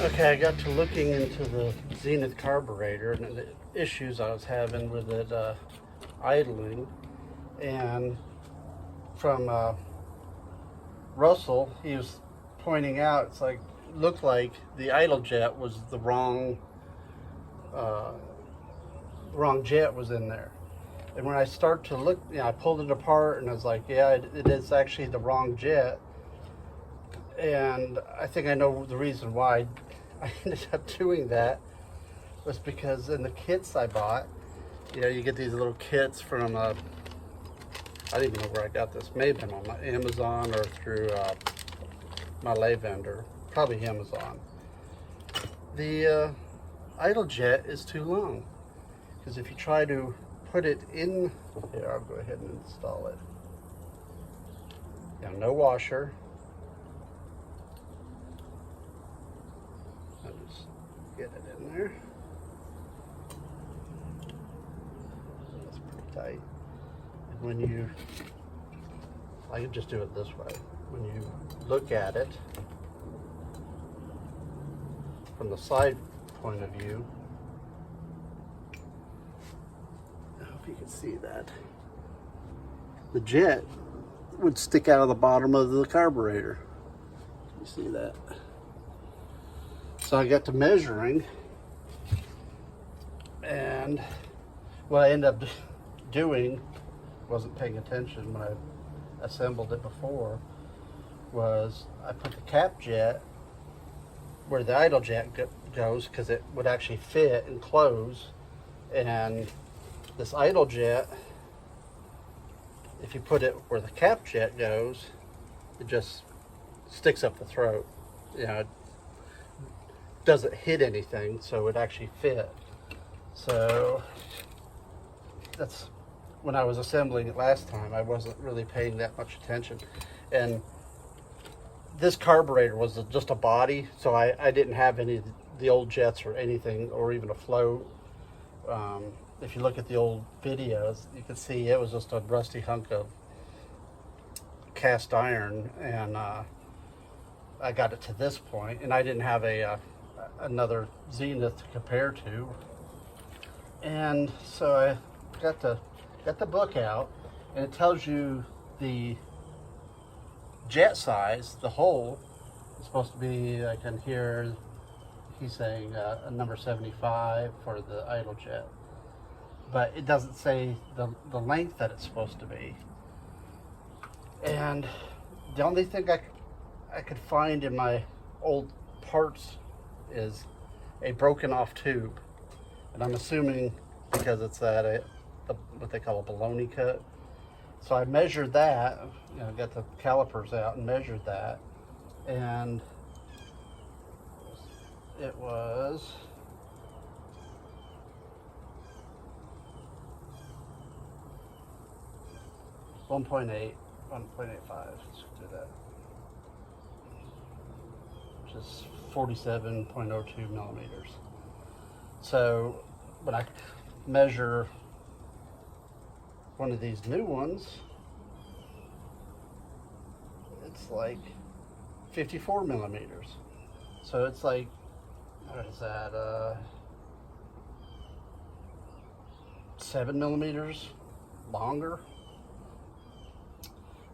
Okay, I got to looking into the Zenith carburetor and the issues I was having with it idling. And from Russell, he was pointing out it's like looked like the idle jet was the wrong jet was in there. And when I start to look, I pulled it apart and I was like, yeah, it is actually the wrong jet. And I think I know the reason why I ended up doing that was because in the kits I bought, you get these little kits from, I don't even know where I got this. May have been on my Amazon or through my lay vendor, probably Amazon. The idle jet is too long because if you try to put it in, here, I'll go ahead and install it. No washer. I'll just get it in there. That's pretty tight. And when you, I can just do it this way. When you look at it from the side point of view, I hope you can see that. The jet would stick out of the bottom of the carburetor. You see that? So I got to measuring, and what I ended up doing, wasn't paying attention when I assembled it before, was I put the cap jet where the idle jet goes because it would actually fit and close, and this idle jet, if you put it where the cap jet goes, it just sticks up the throat. It doesn't hit anything, so it actually fit. So that's when I was assembling it last time, I wasn't really paying that much attention. And this carburetor was just a body, so I didn't have any of the old jets or anything, or even a float. If you look at the old videos, you can see it was just a rusty hunk of cast iron, and I got it to this point, and I didn't have another Zenith to compare to. And so I got the book out, and it tells you the jet size. The hole is supposed to be, I can hear he's saying a number 75 for the idle jet, but it doesn't say the length that it's supposed to be. And the only thing I could find in my old parts is a broken off tube, and I'm assuming because it's at what they call a baloney cut. So I measured that, got the calipers out and measured that, and it was 1.8, 1.85. Let's do that. Which is 47.02 millimeters. So when I measure one of these new ones, it's like 54 millimeters. So it's like, what is that, 7 millimeters longer.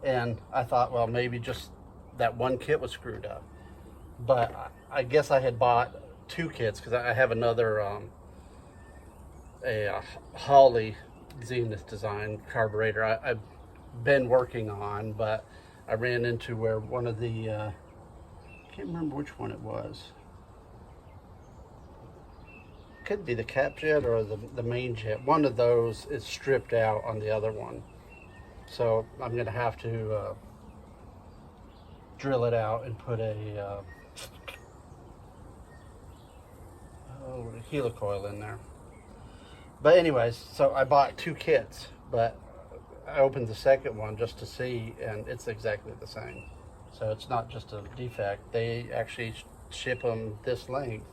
And I thought, well, maybe just that one kit was screwed up. But I guess I had bought two kits because I have another a Holley Zenith design carburetor I've been working on, but I ran into where one of the I can't remember which one it was. Could be the cap jet or the main jet. One of those is stripped out on the other one, so I'm gonna have to drill it out and put a helicoil in there. But anyways, so I bought two kits, but I opened the second one just to see, and it's exactly the same. So it's not just a defect. They actually ship them this length.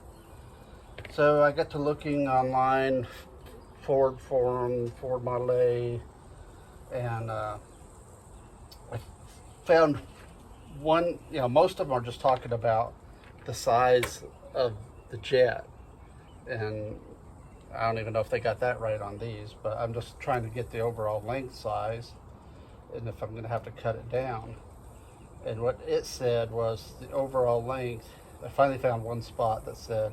So I got to looking online, Ford Forum, Ford Model A, and I found one, most of them are just talking about the size of the jet. And I don't even know if they got that right on these, but I'm just trying to get the overall length size and if I'm going to have to cut it down. And what it said was the overall length, I finally found one spot that said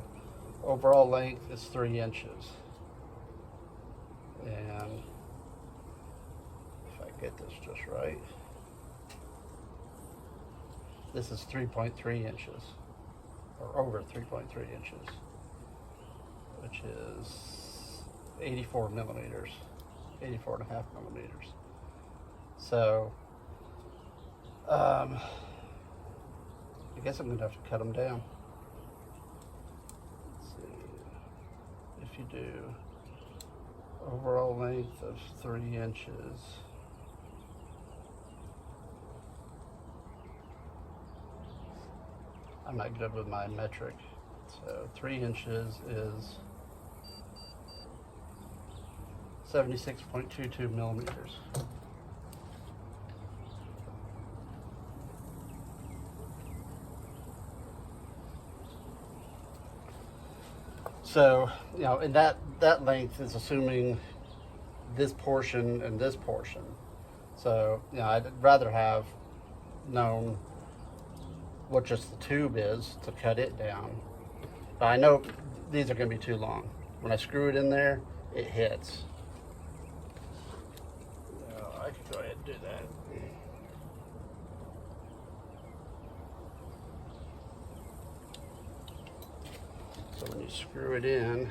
overall length is 3 inches. And if I get this just right, this is 3.3 inches, or over 3.3 inches, which is 84 millimeters, 84 and a half millimeters. So, I guess I'm going to have to cut them down. Let's see, if you do overall length of 3 inches, I'm not good with my metric. So 3 inches is 76.22 millimeters. So, you know, and that length is assuming this portion and this portion. So, you know, I'd rather have known what just the tube is to cut it down. But I know these are going to be too long. When I screw it in there, it hits. So I could go ahead and do that. So when you screw it in,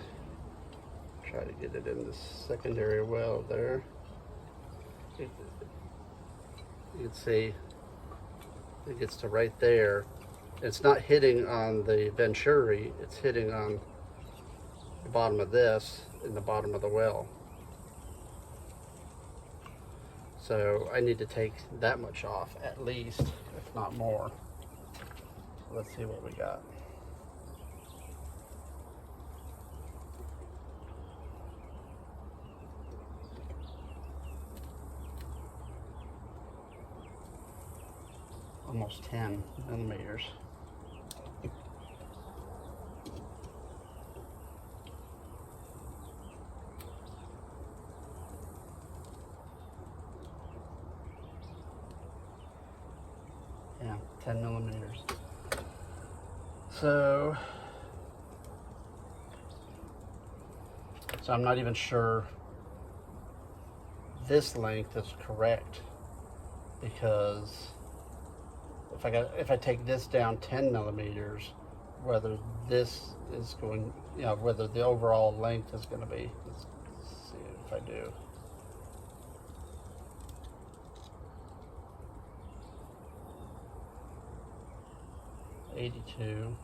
try to get it in the secondary well there. You can see it gets to right there. It's not hitting on the venturi, it's hitting on the bottom of this and the bottom of the well. So I need to take that much off at least, if not more. Let's see what we got. Almost 10 millimeters. Yeah, 10 millimeters. So I'm not even sure this length is correct, because if I take this down 10 millimeters, whether this is going, you know, whether the overall length is going to be, let's see if I do. $82.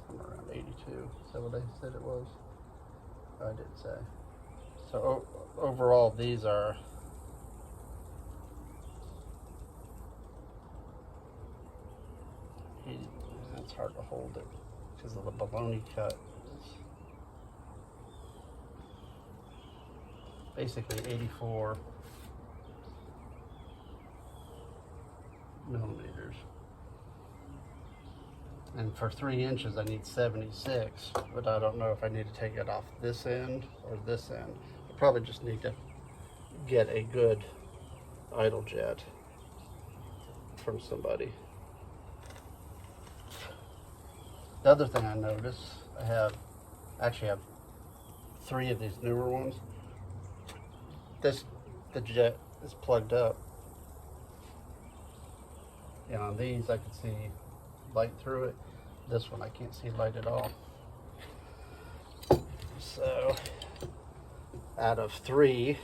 Somewhere around 82. Is that what I said it was? Oh, I didn't say. So overall, these are it's hard to hold it because of the baloney cut. It's basically 84 millimeters. And for 3 inches, I need 76, but I don't know if I need to take it off this end or this end. I probably just need to get a good idle jet from somebody. The other thing I noticed, I actually have 3 of these newer ones. The jet is plugged up. You know, on these I can see light through it. This one I can't see light at all. So out of 3,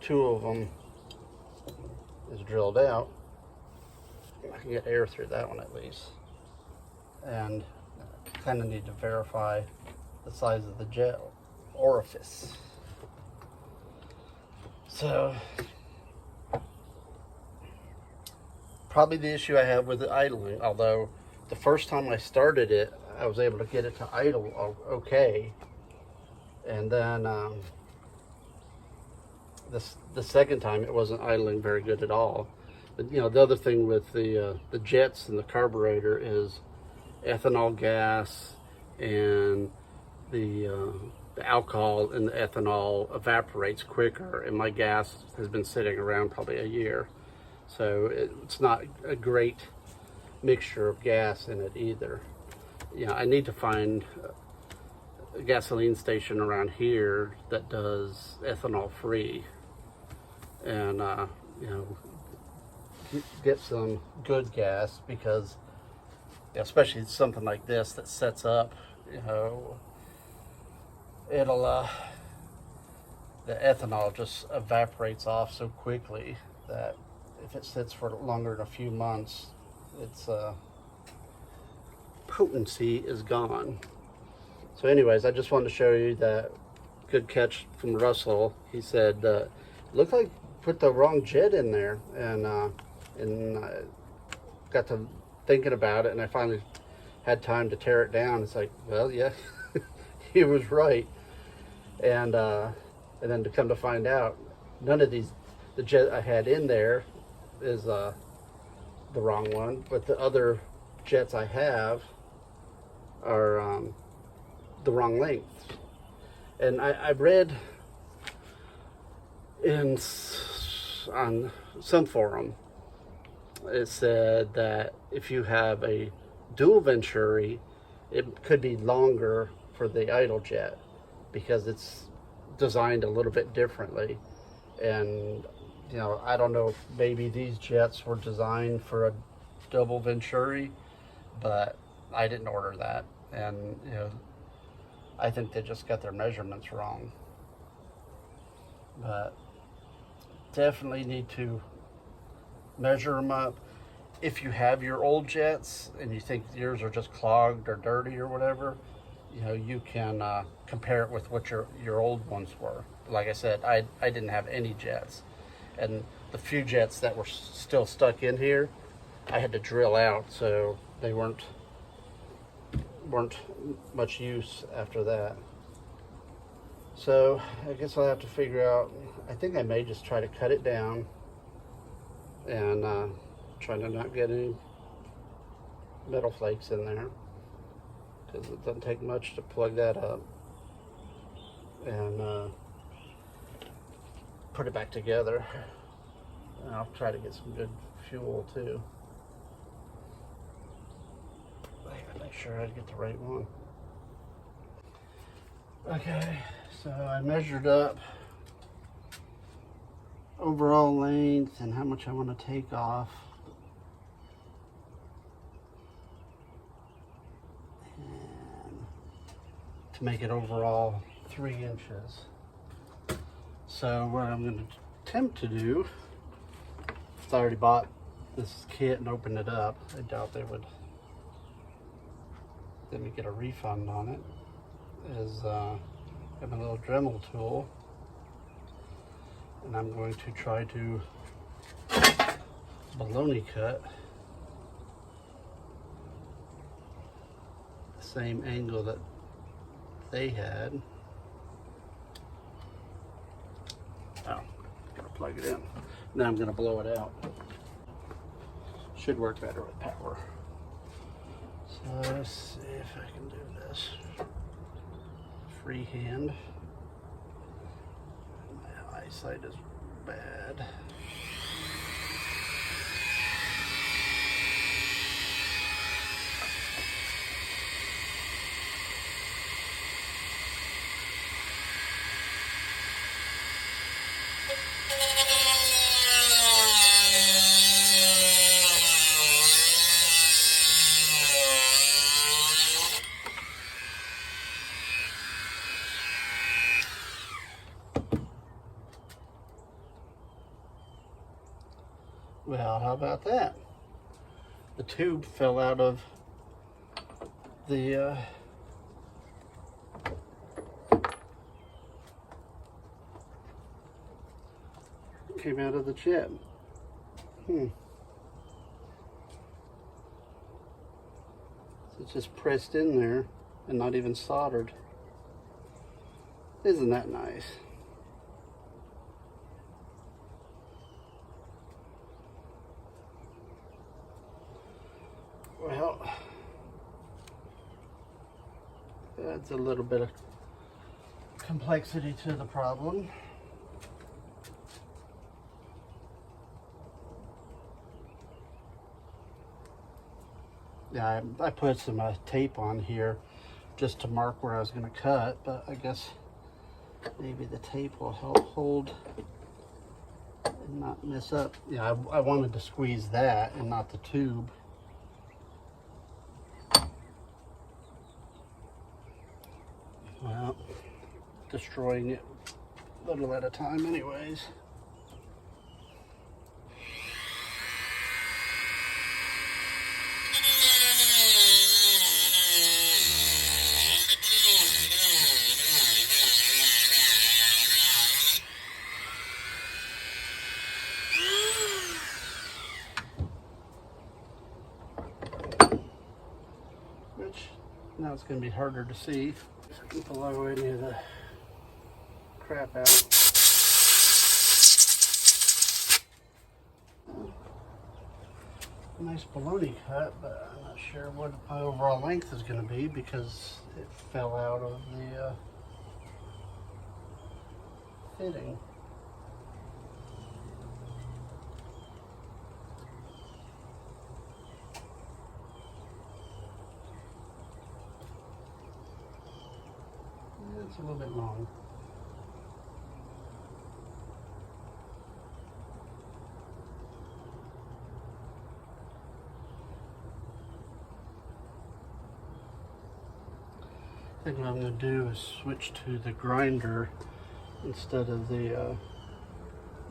2 of them is drilled out. I can get air through that one at least. And kind of need to verify the size of the jet orifice. So probably the issue I have with the idling, although the first time I started it, I was able to get it to idle okay. And then the second time it wasn't idling very good at all. But you know, the other thing with the jets and the carburetor is ethanol gas, and the alcohol in the ethanol evaporates quicker, and my gas has been sitting around probably a year, so it's not a great mixture of gas in it either. You know, I need to find a gasoline station around here that does ethanol free, and you know, get some good gas, because especially something like this that sets up, you know, it'll the ethanol just evaporates off so quickly that if it sits for longer than a few months, its potency is gone. So anyways, I just wanted to show you that good catch from Russell. He said, looked like put the wrong jet in there, and got to thinking about it, and I finally had time to tear it down. It's like, well, yeah, he was right. And then to come to find out, none of the jet I had in there is the wrong one, but the other jets I have are the wrong length. And I read on some forum, it said that if you have a dual venturi, it could be longer for the idle jet because it's designed a little bit differently. And you know, I don't know if maybe these jets were designed for a double venturi, but I didn't order that, and you know, I think they just got their measurements wrong. But definitely need to measure them up. If you have your old jets and you think yours are just clogged or dirty or whatever, you know, you can compare it with what your old ones were. Like I said, I didn't have any jets, and the few jets that were still stuck in here, I had to drill out, so they weren't much use after that. So I guess I'll have to figure out, I think I may just try to cut it down and try to not get any metal flakes in there, because it doesn't take much to plug that up and put it back together. And I'll try to get some good fuel too. I gotta make sure I get the right one. Okay, so I measured up overall length and how much I want to take off. And to make it overall 3 inches. So what I'm going to attempt to do, since I already bought this kit and opened it up, I doubt they would let me get a refund on it, is have a little Dremel tool, and I'm going to try to baloney cut the same angle that they had. Oh, gotta plug it in. Now I'm gonna blow it out. Should work better with power. So let's see if I can do this freehand. My eyesight is bad. Well, how about that? The tube fell out of the came out of the jet. So it's just pressed in there and not even soldered. Isn't that nice? adds a little bit of complexity to the problem. Yeah, I put some tape on here just to mark where I was going to cut, but I guess maybe the tape will help hold and not mess up. Yeah, I wanted to squeeze that and not the tube. Well, destroying it a little at a time anyways. Now it's going to be harder to see. Blow any of the crap out. Nice baloney cut, but I'm not sure what my overall length is going to be because it fell out of the fitting. It's a little bit long. I think what I'm going to do is switch to the grinder instead of the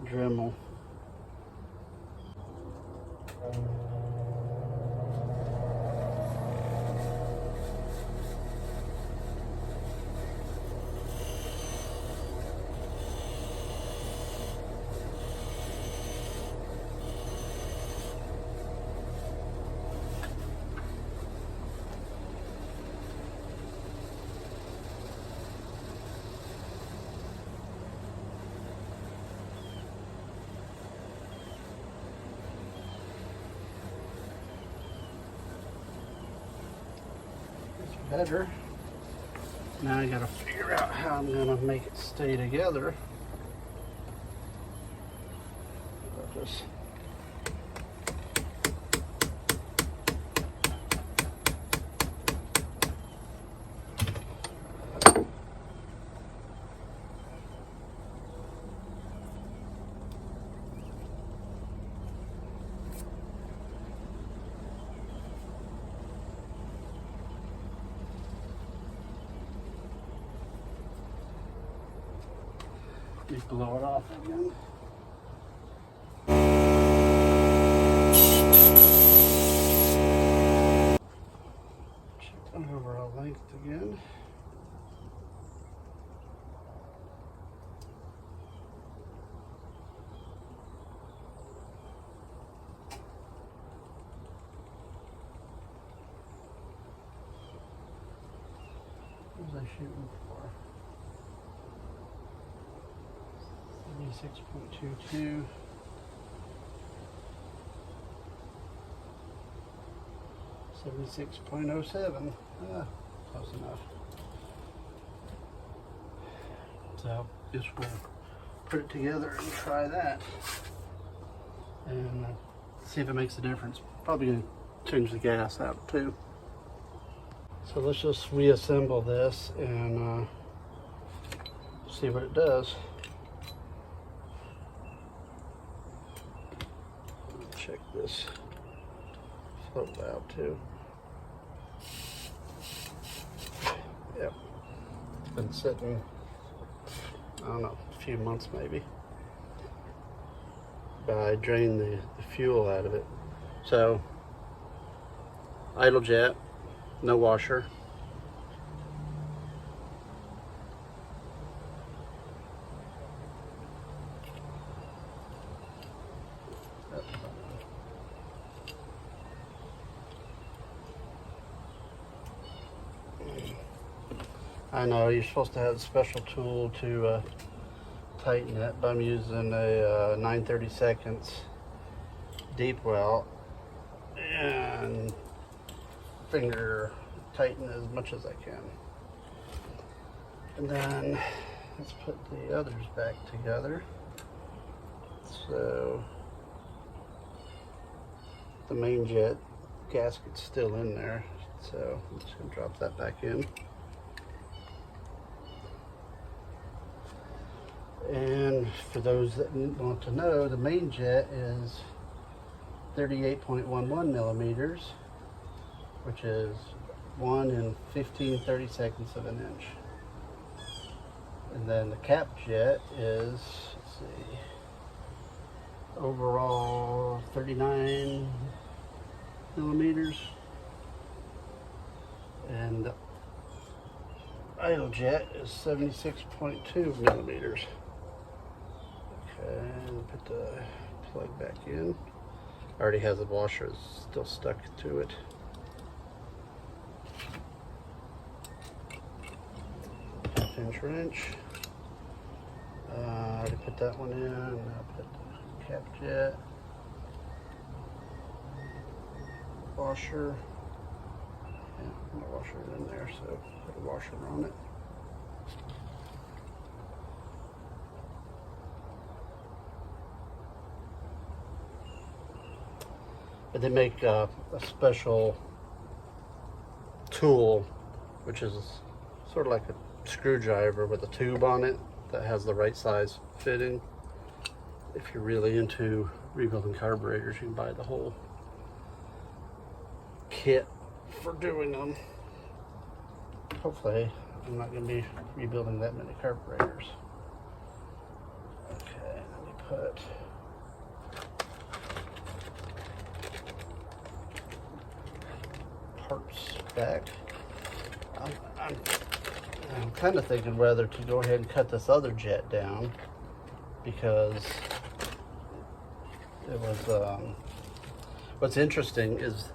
Dremel. Better. Now I gotta figure out how I'm gonna make it stay together. I'll just blow it off again. Check the overall length again. What was I shooting for? 76.22. 76.07. Close enough. So just we'll put it together and try that and see if it makes a difference. Probably gonna change the gas out too. So let's just reassemble this and see what it does. Check this float valve too. Yep, it's been sitting, I don't know, a few months maybe. But I drained the fuel out of it. So, idle jet, no washer. I know you're supposed to have a special tool to tighten it, but I'm using a 9/32 deep well and finger tighten as much as I can. And then let's put the others back together. So the main jet gasket's still in there, so I'm just going to drop that back in. And for those that want to know, the main jet is 38.11 millimeters, which is 1 in 15/32 of an inch. And then the cap jet is, let's see, overall 39 millimeters. And the idle jet is 76.2 millimeters. Okay, and put the plug back in. Already has a washer, it's still stuck to it. Half-inch wrench. I already put that one in. Now put the cap jet. Washer. Yeah, my washer in there, so put a washer on it. But they make a special tool, which is sort of like a screwdriver with a tube on it that has the right size fitting. If you're really into rebuilding carburetors, you can buy the whole kit for doing them. Hopefully, I'm not going to be rebuilding that many carburetors. Okay, let me put parts back. I'm kind of thinking whether to go ahead and cut this other jet down, because it was what's interesting is,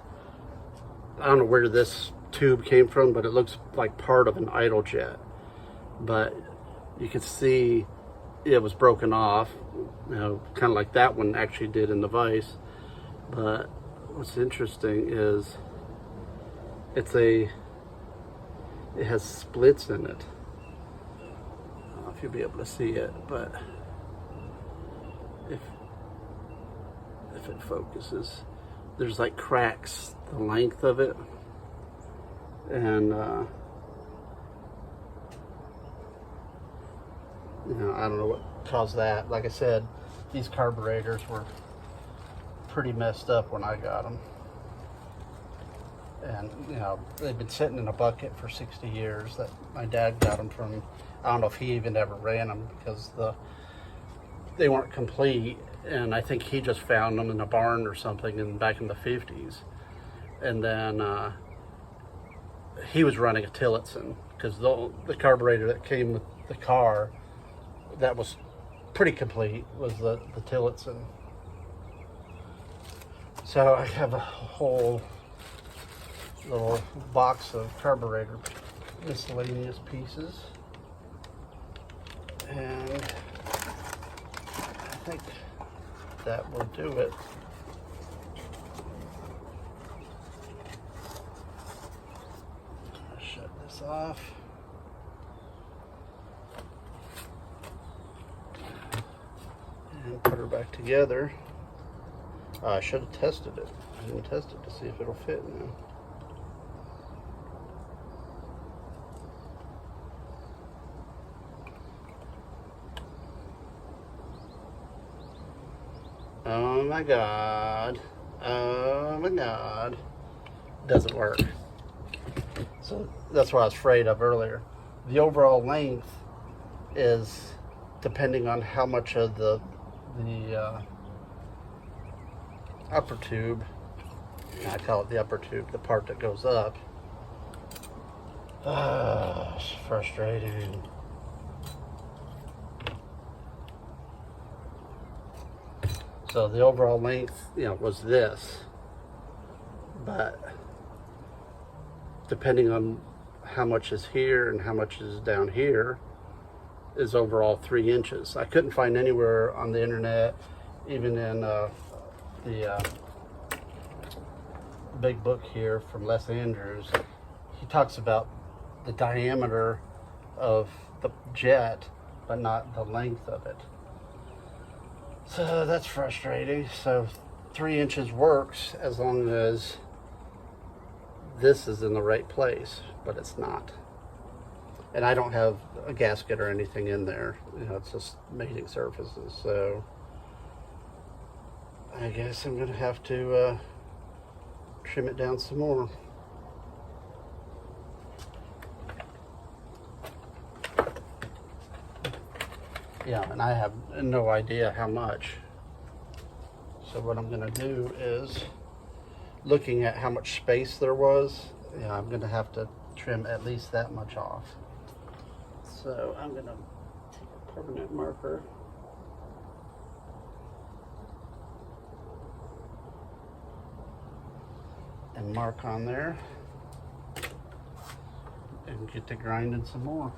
I don't know where this tube came from, but it looks like part of an idle jet, but you can see it was broken off, you know, kind of like that one actually did in the vise. But what's interesting is it has splits in it. I don't know if you'll be able to see it, but if it focuses, there's like cracks the length of it, and you know, I don't know what caused that. Like I said, these carburetors were pretty messed up when I got them. And, you know, they've been sitting in a bucket for 60 years. That my dad got them from, I don't know if he even ever ran them, because they weren't complete. And I think he just found them in a barn or something back in the 50s. And then he was running a Tillotson, because the carburetor that came with the car that was pretty complete was the Tillotson. So I have a whole little box of carburetor miscellaneous pieces, and I think that will do it. I'll shut this off. And put her back together. I should have tested it. I didn't test it to see if it'll fit now. Oh my God. Oh my God. Doesn't work. So that's what I was afraid of earlier. The overall length is depending on how much of the upper tube, I call it the upper tube, the part that goes up. It's frustrating. So the overall length, you know, was this, but depending on how much is here and how much is down here is overall 3 inches. I couldn't find anywhere on the internet, even in the big book here from Les Andrews. He talks about the diameter of the jet, but not the length of it. So that's frustrating. So 3 inches works as long as this is in the right place, but it's not. And I don't have a gasket or anything in there. You know, it's just mating surfaces. So I guess I'm gonna have to trim it down some more. Yeah, and I have no idea how much. So what I'm gonna do is, looking at how much space there was, yeah, I'm gonna have to trim at least that much off. So I'm gonna take a permanent marker and mark on there and get to grinding some more.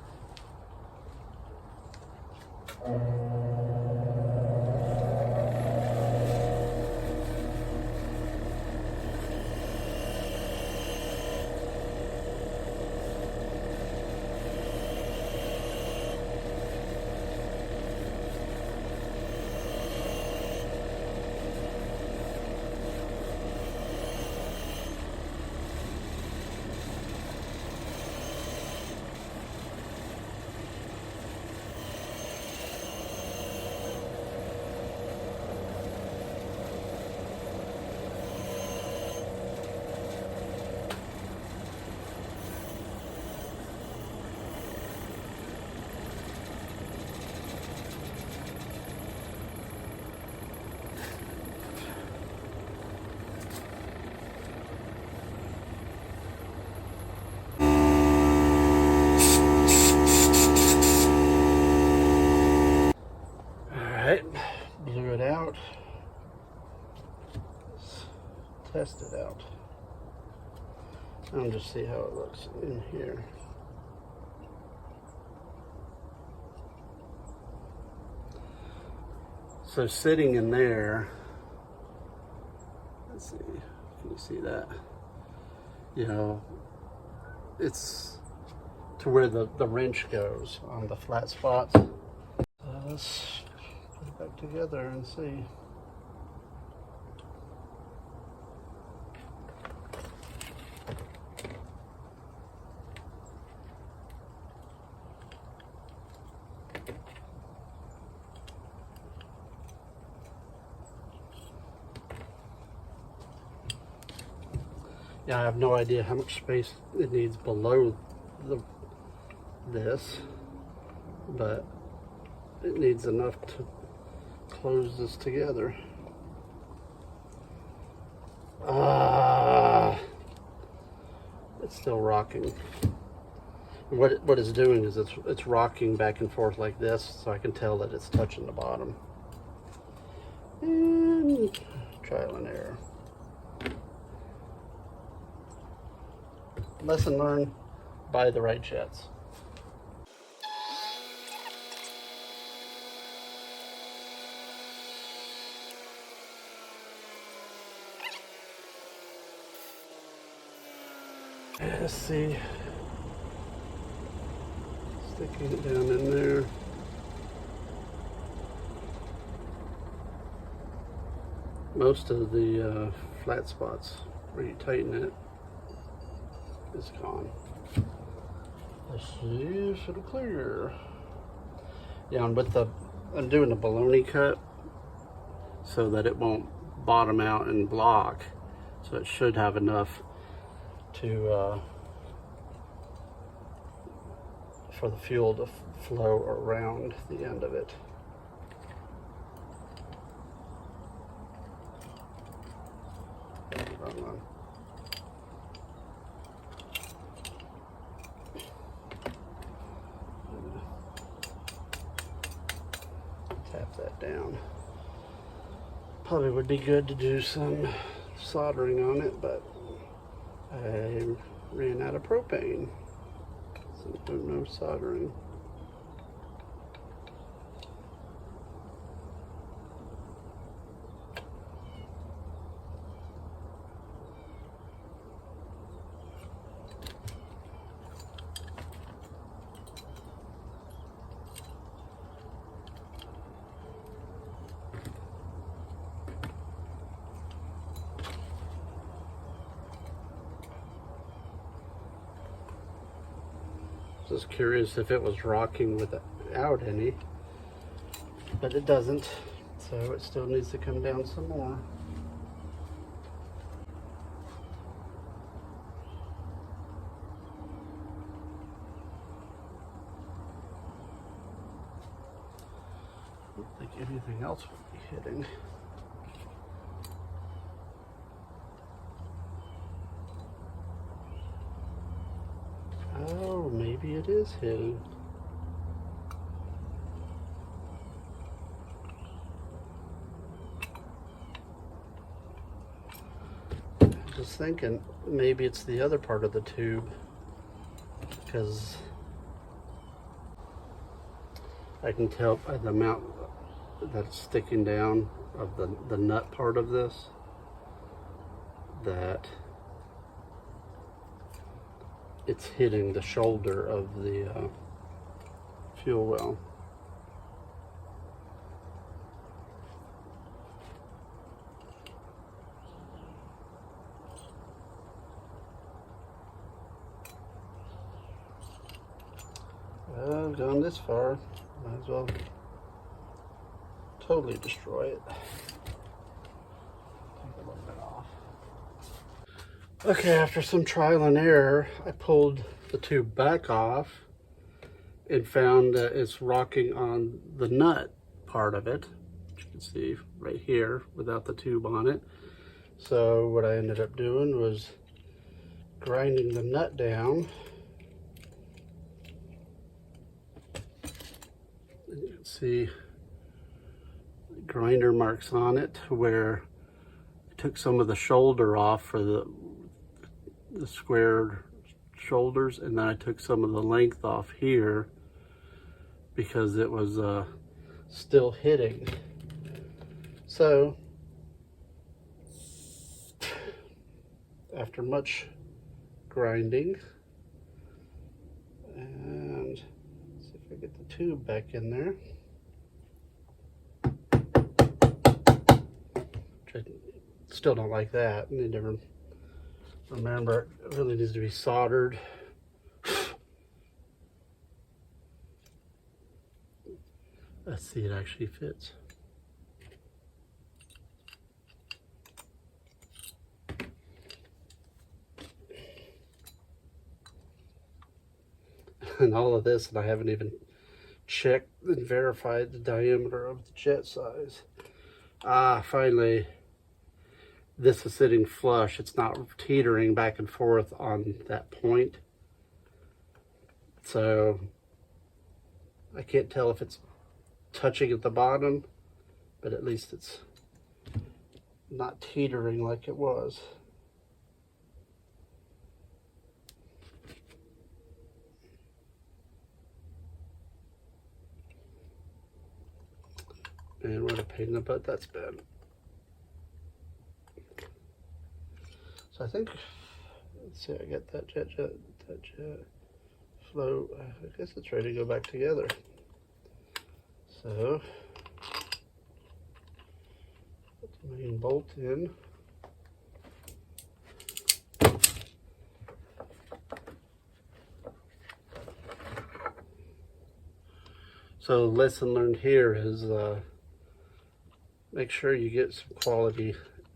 Blew it out. Let's test it out. And just see how it looks in here. So sitting in there, let's see, can you see that? You know, it's to where the wrench goes on the flat spots. Let's put it back together and see. Yeah, I have no idea how much space it needs below this, but it needs enough to close this together. It's still rocking. What it's doing is it's rocking back and forth like this, so I can tell that it's touching the bottom. And trial and error. Lesson learned, buy the right jets. Let's see. Sticking it down in there. Most of the flat spots where you tighten it is gone. Let's see if it'll clear. Yeah, and with I'm doing a baloney cut so that it won't bottom out and block. So it should have enough to for the fuel to flow around the end of it. Wrong one. Tap that down. Probably would be good to do some soldering on it, but I ran out of propane, so no soldering. Just curious if it was rocking without any, but it doesn't, so it still needs to come down some more. I don't think anything else would be hitting. Oh, maybe it is hitting. Just thinking maybe it's the other part of the tube, because I can tell by the amount that's sticking down of the nut part of this that it's hitting the shoulder of the fuel well. Well, I've gone this far, might as well totally destroy it. Take a little bit off. Okay, after some trial and error, I pulled the tube back off and found that it's rocking on the nut part of it, which you can see right here without the tube on it. So what I ended up doing was grinding the nut down. And you can see grinder marks on it where I took some of the shoulder off for the squared shoulders, and then I took some of the length off here because it was still hitting. So after much grinding, and see if I get the tube back in there, which I still don't like that. I need to remember it really needs to be soldered. Let's see, it actually fits. And all of this, and I haven't even checked and verified the diameter of the jet size. Finally, this is sitting flush. It's not teetering back and forth on that point. So I can't tell if it's touching at the bottom, but at least it's not teetering like it was. And what a pain in the butt that's been. So I think, let's see, I got that jet flow. I guess it's ready to go back together. So, put the main bolt in. So, lesson learned here is make sure you get some quality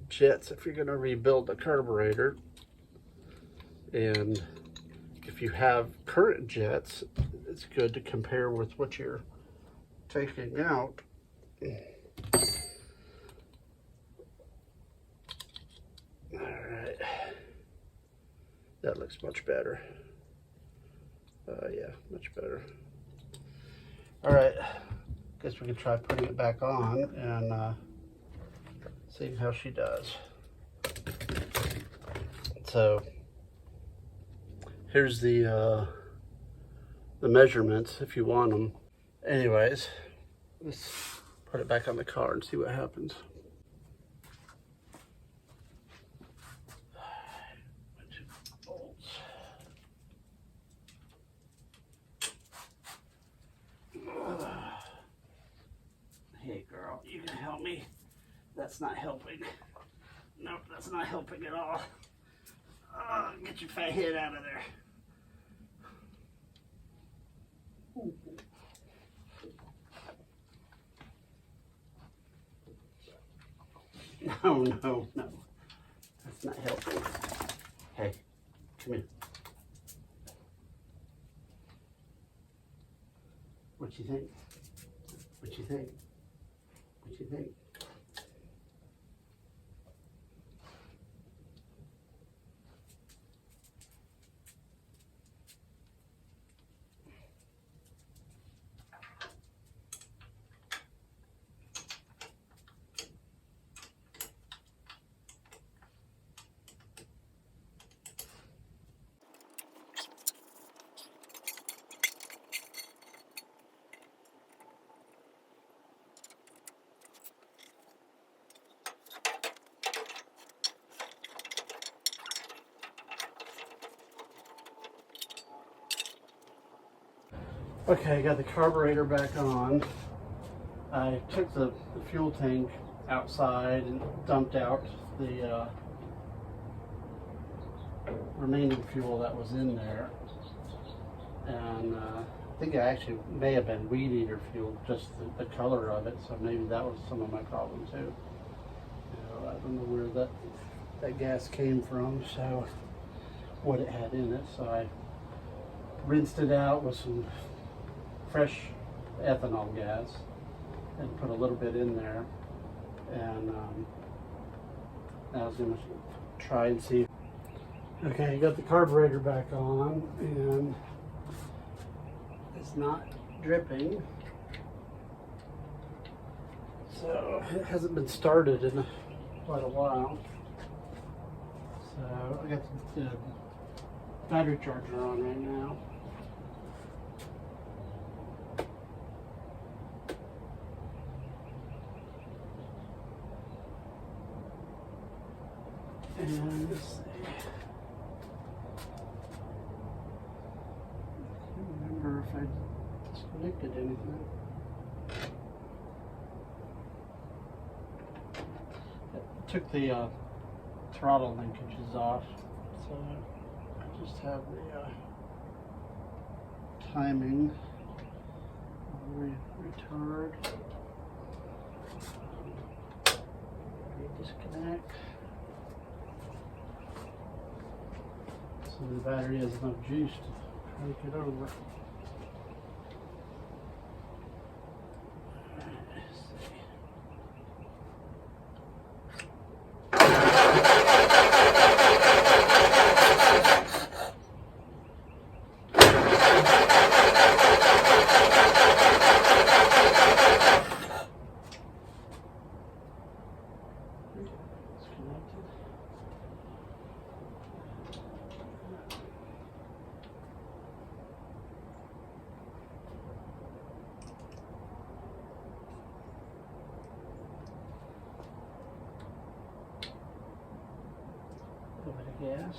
jets if you're going to rebuild the carburetor. And if you have current jets, it's good to compare with what you're taking out. Alright, that looks much better. Yeah, much better. Alright, guess we can try putting it back on and see how she does. So here's the measurements if you want them. Anyways, let's put it back on the car and see what happens. Hey girl, you can help me. That's not helping. Nope, that's not helping at all. Get your fat head out of there. No, no, no. That's not helping. Hey, come here. What you think? What you think? What you think? Okay, I got the carburetor back on. I took the fuel tank outside and dumped out the remaining fuel that was in there. And I think it actually may have been weed eater fuel, just the color of it, so maybe that was some of my problem too. You know, I don't know where that gas came from, so what it had in it. So I rinsed it out with some fresh ethanol gas and put a little bit in there, and I was going to try and see. Okay, got the carburetor back on and it's not dripping, so it hasn't been started in quite a while. So I got the battery charger on right now. And let's see. I can't remember if I disconnected anything. I took the throttle linkages off, so I just have the timing, retard, disconnect. So the battery has enough juice to take it over. A little bit of gas.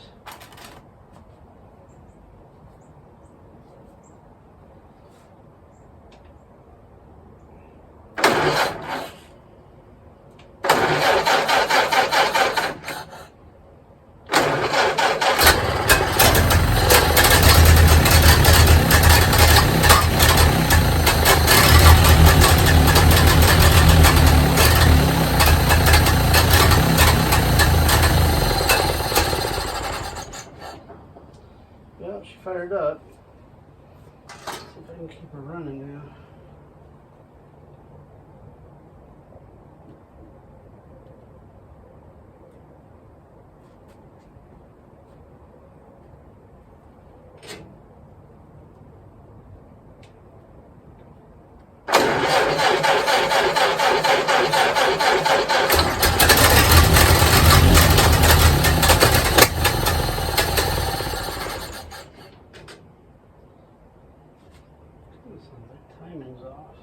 Well, she fired up. Let's see if I can keep her running now. The timing's off.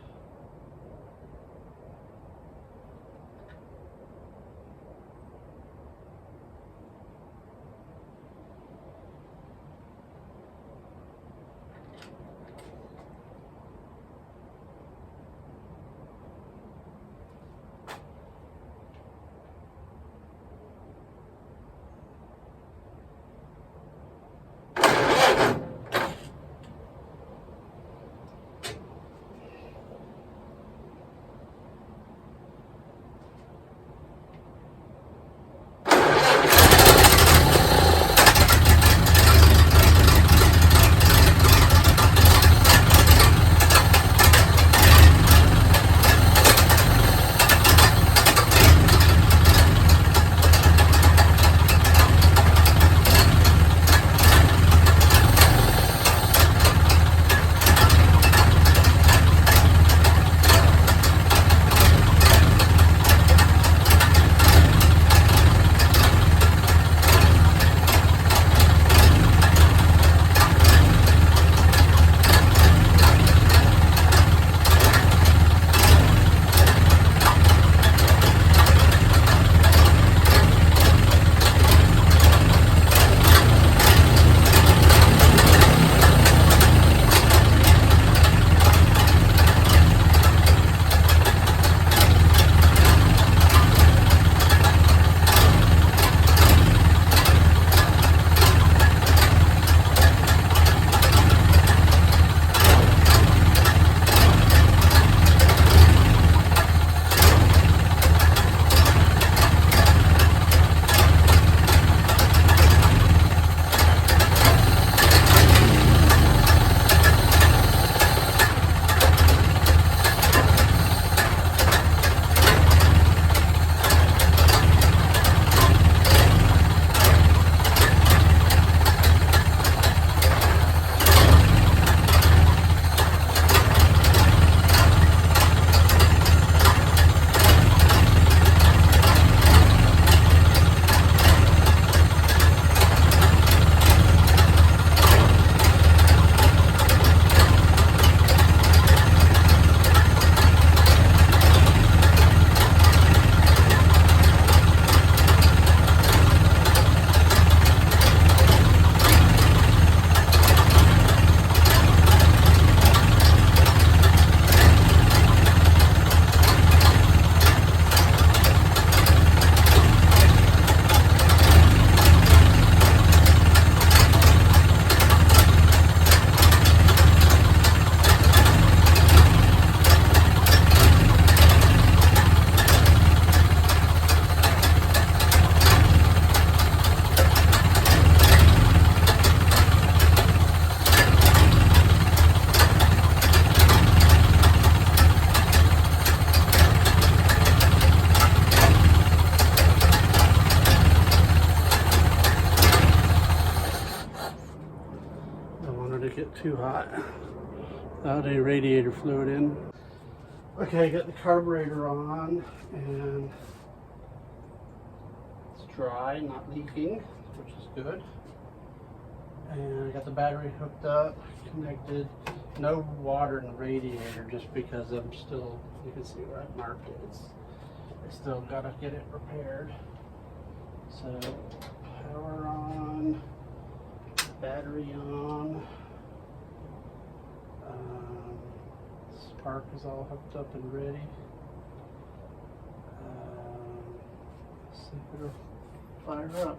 Don't want it to get too hot without any radiator fluid in. Okay, got the carburetor on and it's dry, not leaking, which is good. And I got the battery hooked up, connected. No water in the radiator just because I'm still, you can see where I've marked it. I still gotta get it repaired. So power on, battery on. Spark is all hooked up and ready. Let's see if it'll fire up.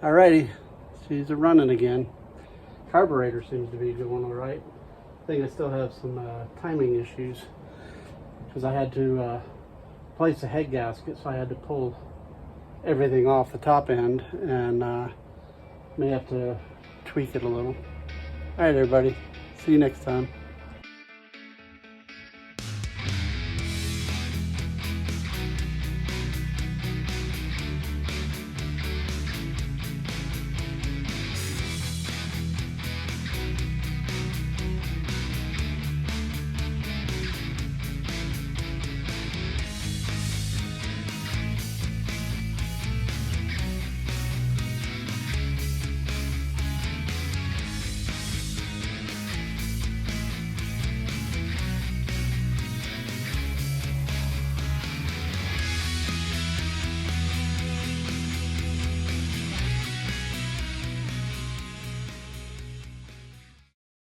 Alrighty, she's running again. Carburetor seems to be going all right. I think I still have some timing issues because I had to place a head gasket, so I had to pull everything off the top end, and may have to tweak it a little. All right, everybody. See you next time.